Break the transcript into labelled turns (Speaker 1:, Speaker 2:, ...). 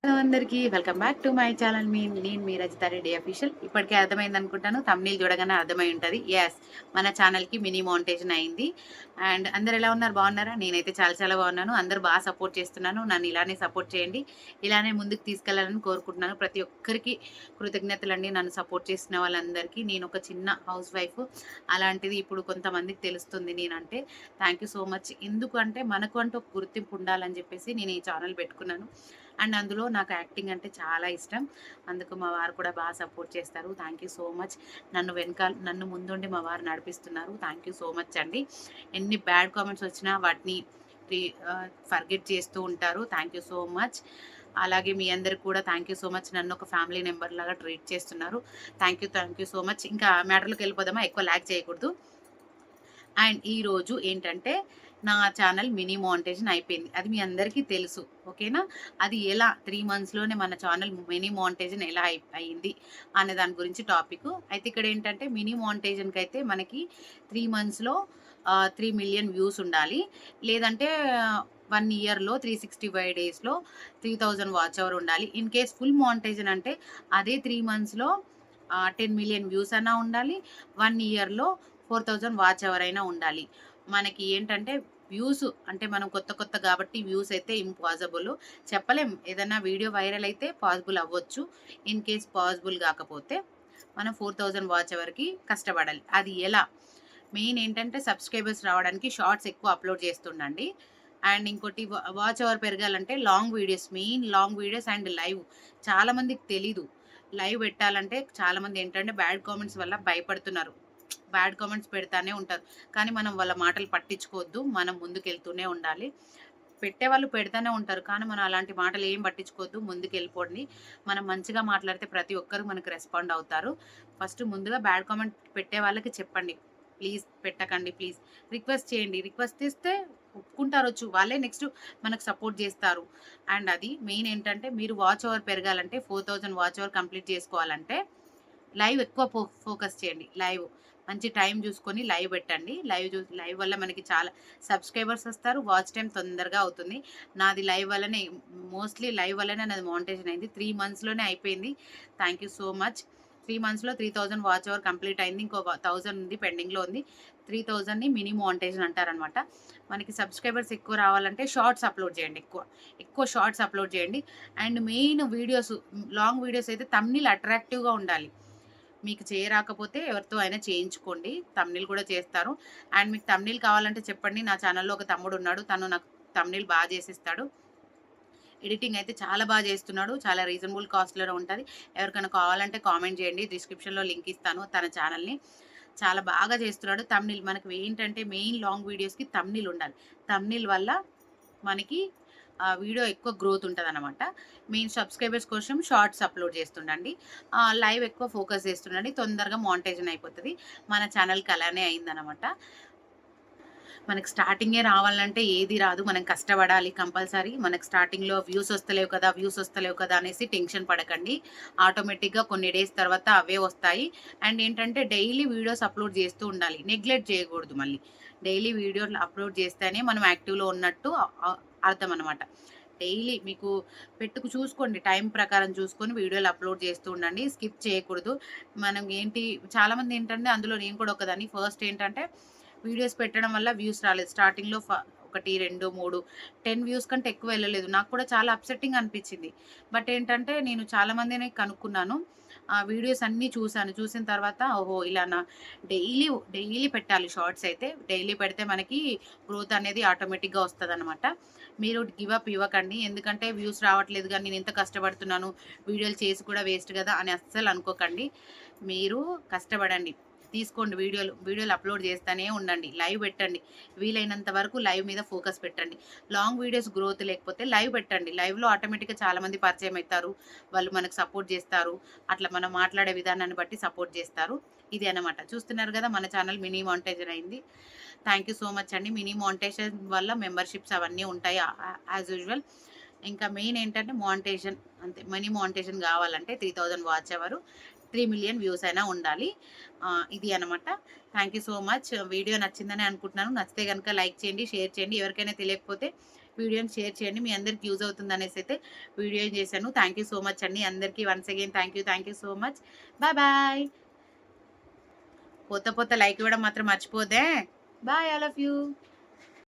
Speaker 1: Hello అందరికీ welcome back to my channel. నేను మీ Rajitha Reddy official. ఇప్పటికే అర్థమైంది అనుకుంటాను, థంబ్నెయిల్ చూడగానే అర్థమై ఉంటుంది. మన ఛానల్కి మినీ మోనిటైజేషన్ అయింది. అండ్ అందరు ఎలా ఉన్నారు, బాగున్నారా? నేనైతే చాలా చాలా బాగున్నాను. అందరూ బాగా సపోర్ట్ చేస్తున్నాను. నన్ను ఇలానే సపోర్ట్ చేయండి, ఇలానే ముందుకు తీసుకెళ్లాలని కోరుకుంటున్నాను. ప్రతి ఒక్కరికి కృతజ్ఞతలండి, నన్ను సపోర్ట్ చేసిన వాళ్ళందరికీ. నేను ఒక చిన్న హౌస్ వైఫ్, అలాంటిది ఇప్పుడు కొంతమందికి తెలుస్తుంది నేనంటే. Thank you so much. ఎందుకంటే మనకు అంటూ ఒక గుర్తింపు ఉండాలని చెప్పేసి నేను ఈ ఛానల్ పెట్టుకున్నాను. అండ్ అందులో నాకు యాక్టింగ్ అంటే చాలా ఇష్టం. అందుకు మా వారు కూడా బాగా సపోర్ట్ చేస్తారు. Thank you so much. నన్ను ముందుండి మా వారు నడిపిస్తున్నారు. థ్యాంక్ యూ సో మచ్ అండి. ఎన్ని బ్యాడ్ కామెంట్స్ వచ్చినా వాటిని ఫర్గెట్ చేస్తూ ఉంటారు. Thank you so much. అలాగే మీ అందరికి కూడా థ్యాంక్ యూ సో మచ్. నన్ను ఒక ఫ్యామిలీ మెంబర్ లాగా ట్రీట్ చేస్తున్నారు. Thank you so much. ఇంకా మ్యాటర్లోకి వెళ్ళిపోదామా, ఎక్కువ ల్యాగ్ చేయకూడదు. అండ్ ఈరోజు ఏంటంటే, నా ఛానల్ మినీ మానిటైజేషన్ అయిపోయింది. అది మీ అందరికీ తెలుసు. ఓకేనా? అది ఎలా 3 మంత్స్‌లోనే మన ఛానల్ మినీ మానిటైజేషన్ ఎలా అయింది అనే దాని గురించి టాపిక్. అయితే ఇక్కడ ఏంటంటే, మినీ మానిటైజేషన్‌కి అయితే మనకి 3 మంత్స్‌లో 3 మిలియన్ వ్యూస్ ఉండాలి. లేదంటే 1 ఇయర్‌లో 365 డేస్‌లో 3000 వాచ్ అవర్ ఉండాలి. ఇన్ కేస్ ఫుల్ మానిటైజేషన్ అంటే అదే 3 మంత్స్‌లో 10 మిలియన్ వ్యూస్ అన్నా ఉండాలి. 1 ఇయర్‌లో 4000 వాచ్ అవర్ అయినా ఉండాలి. మనకి ఏంటంటే వ్యూస్ అంటే మనం కొత్త కొత్త కాబట్టి వ్యూస్ అయితే ఇంపాసిబుల్. చెప్పలేం. ఏదైనా వీడియో వైరల్ అయితే పాసిబుల్ అవ్వచ్చు. ఇన్ కేస్ పాసిబుల్ కాకపోతే మనం 4000 వాచ్ అవర్‌కి కష్టపడాలి. అది ఎలా? మెయిన్ ఏంటంటే సబ్స్క్రైబర్స్ రావడానికి షార్ట్స్ ఎక్కువ అప్‌లోడ్ చేస్తుండండి. అండ్ ఇంకోటి వాచ్ అవర్ పెరగాలంటే long videos, main long videos and live. చాలా మందికి తెలీదు. లైవ్ పెట్టాలంటే చాలామంది ఏంటంటే బ్యాడ్ కామెంట్స్ వల్ల భయపడుతున్నారు. బ్యాడ్ కామెంట్స్ పెడతానే ఉంటారు. కానీ మనం వాళ్ళ మాటలు పట్టించుకోవద్దు. మనం ముందుకెళ్తూనే ఉండాలి. పెట్టేవాళ్ళు పెడతానే ఉంటారు. కానీ మనం అలాంటి మాటలు ఏం పట్టించుకోవద్దు. ముందుకెళ్ళిపోండి. మనం మంచిగా మాట్లాడితే ప్రతి ఒక్కరు మనకు రెస్పాండ్ అవుతారు. ఫస్ట్ ముందుగా బ్యాడ్ కామెంట్ పెట్టే వాళ్ళకి చెప్పండి. ప్లీజ్ పెట్టకండి ప్లీజ్. రిక్వెస్ట్ చేయండి. రిక్వెస్ట్ చేస్తే ఒప్పుకుంటారొచ్చు. వాళ్ళే నెక్స్ట్ మనకు సపోర్ట్ జేస్తారు. అండ్ అది మెయిన్ ఏంటంటే, మీరు వాచ్ అవర్ పెరగాలంటే 4000 వాచ్ అవర్ కంప్లీట్ చేసుకోవాలంటే లైవ్ ఎక్కువ ఫోకస్ చేయండి. లైవ్ మంచి టైం చూసుకొని లైవ్ పెట్టండి. లైవ్ వల్ల మనకి చాలా సబ్స్క్రైబర్స్ వస్తారు. వాచ్ టైమ్ తొందరగా అవుతుంది. నాది లైవ్ వల్లనే, మోస్ట్‌లీ లైవ్ వల్లనే నాది మానిటైజేషన్ అయింది. 3 మంత్స్‌లోనే అయిపోయింది. Thank you so much. 3 మంత్స్‌లో 3000 వాచ్ అవర్ కంప్లీట్ అయింది. ఇంకో 1000 ఉంది, పెండింగ్‌లో ఉంది. 3000ని మినీ మానిటైజేషన్ అంటారనమాట. మనకి సబ్స్క్రైబర్స్ ఎక్కువ రావాలంటే షార్ట్స్ అప్‌లోడ్ చేయండి ఎక్కువ. ఎక్కువ షార్ట్స్ అప్‌లోడ్ చేయండి. And main videos, long videos అయితే థంబ్‌నెయిల్ అట్రాక్టివ్‌గా ఉండాలి. మీకు చేయరాకపోతే ఎవరితో అయినా చేయించుకోండి. థంబ్‌నెయిల్ కూడా చేస్తారు. అండ్ మీకు థంబ్‌నెయిల్ కావాలంటే చెప్పండి. నా ఛానల్‌లో ఒక తమ్ముడున్నాడు. తను నాకు థంబ్‌నెయిల్ చేసిస్తాడు. ఎడిటింగ్ అయితే చాలా చేస్తున్నాడు. చాలా రీజనబుల్ కాస్ట్‌లోనే ఉంటది. ఎవరికైనా కావాలంటే కామెంట్ చేయండి. డిస్క్రిప్షన్‌లో లింక్ ఇస్తాను తన ఛానల్‌ని. చాలా బాగా చేస్తున్నాడు. థంబ్‌నెయిల్ మనకు ఏంటంటే మెయిన్ లాంగ్ వీడియోస్‌కి థంబ్‌నెయిల్ ఉండాలి. థంబ్‌నెయిల్ వల్ల మనకి వీడియో ఎక్కువ గ్రోత్ ఉంటదనమాట. మెయిన్ సబ్స్క్రైబర్స్ కోసం షార్ట్స్ అప్‌లోడ్ చేస్తుండండి. లైవ్ ఎక్కువ ఫోకస్ చేస్తుండండి. తొందరగా మానిటైజేషన్ అయిపోతది. మన ఛానల్‌కి అలానే అయిందనమాట. మనకు స్టార్టింగే రావాలంటే ఏది రాదు. మనం కష్టపడాలి కంపల్సరీ. మనకు స్టార్టింగ్‌లో వ్యూస్ వస్తలేవు కదా అనేసి టెన్షన్ పడకండి. ఆటోమేటిక్‌గా కొన్ని డేస్ తర్వాత అవే వస్తాయి. అండ్ ఏంటంటే డైలీ వీడియోస్ అప్‌లోడ్ చేస్తూ ఉండాలి. నెగ్లెక్ట్ చేయకూడదు మళ్ళీ. డైలీ వీడియోలు అప్‌లోడ్ చేస్తేనే మనం యాక్టివ్‌లో ఉన్నట్టు అర్థం అనమాట. డైలీ మీకు చూసుకోండి. టైం ప్రకారం చూసుకొని వీడియోలు అప్‌లోడ్ చేస్తూ ఉండండి. స్కిప్ చేయకూడదు. మనం ఏంటి, చాలామంది ఏంటంటే, అందులో నేను కూడా ఒకదాన్ని. ఫస్ట్ ఏంటంటే వీడియోస్ పెట్టడం వల్ల వ్యూస్ రాలేదు. స్టార్టింగ్‌లో 1, 2, 3, 10 వ్యూస్ కంటే ఎక్కువ వెళ్ళలేదు. నాకు కూడా చాలా అప్సెట్టింగ్ అనిపించింది. బట్ ఏంటంటే నేను చాలా మందిని కనుక్కున్నాను. వీడియోస్ అన్నీ చూసాను. చూసిన తర్వాత ఓహో! ఇలానా, డైలీ డైలీ పెట్టాలి షార్ట్స్ అయితే. డైలీ పెడితే మనకి గ్రోత్ అనేది ఆటోమేటిక్‌గా వస్తదనమాట. మీరు గివ్ అప్ ఇవ్వకండి. ఎందుకంటే వ్యూస్ రావట్లేదు గానీ నేను ఇంత కష్టపడుతున్నాను. వీడియోలు చేసి కూడా వేస్ట్ గదా అని అస్సలు అనుకోకండి. మీరు కష్టపడండి. తీసుకోండి వీడియోలు అప్‌లోడ్ చేస్తానే ఉండండి. లైవ్ పెట్టండి. వీలైనంత వరకు లైవ్ మీద ఫోకస్ పెట్టండి. లాంగ్ వీడియోస్ గ్రోత్ లేకపోతే లైవ్ పెట్టండి. లైవ్‌లో ఆటోమేటిక్‌గా చాలామంది పరిచయం అయితారు. వాళ్ళు మనకు సపోర్ట్ చేస్తారు. అట్లా మనం మాట్లాడే విధానాన్ని బట్టి సపోర్ట్ చేస్తారు. ఇది అన్నమాట. చూస్తున్నారు కదా, మన ఛానల్ మినీ మానిటైజేషన్ అయింది. థ్యాంక్ యూ సో మచ్ అండి. మినీ మానిటైజేషన్ వల్ల మెంబర్‌షిప్స్ అవన్నీ ఉంటాయి యాజ్ యూజువల్. ఇంకా మెయిన్ ఏంటంటే మానిటైజేషన్ అంతే. మనీ మానిటైజేషన్ కావాలంటే 3000 వాచ్ అవర్, 3 మిలియన్ వ్యూస్ అయినా ఉండాలి. ఇది అనమాట. Thank you so much. Video నచ్చిందని అనుకుంటున్నాను. నచ్చితే గనుక లైక్ చేయండి, షేర్ చేయండి. ఎవరికైనా తెలియకపోతే వీడియోని షేర్ చేయండి. మీ అందరికి యూజ్ అవుతుంది అనేసి అయితే వీడియో చేశాను. థ్యాంక్ యూ సో మచ్ అండి అందరికీ. Once again thank you so much. Bye. పోత లైక్ ఇవ్వడం మాత్రం మర్చిపోదే. Bye all of you.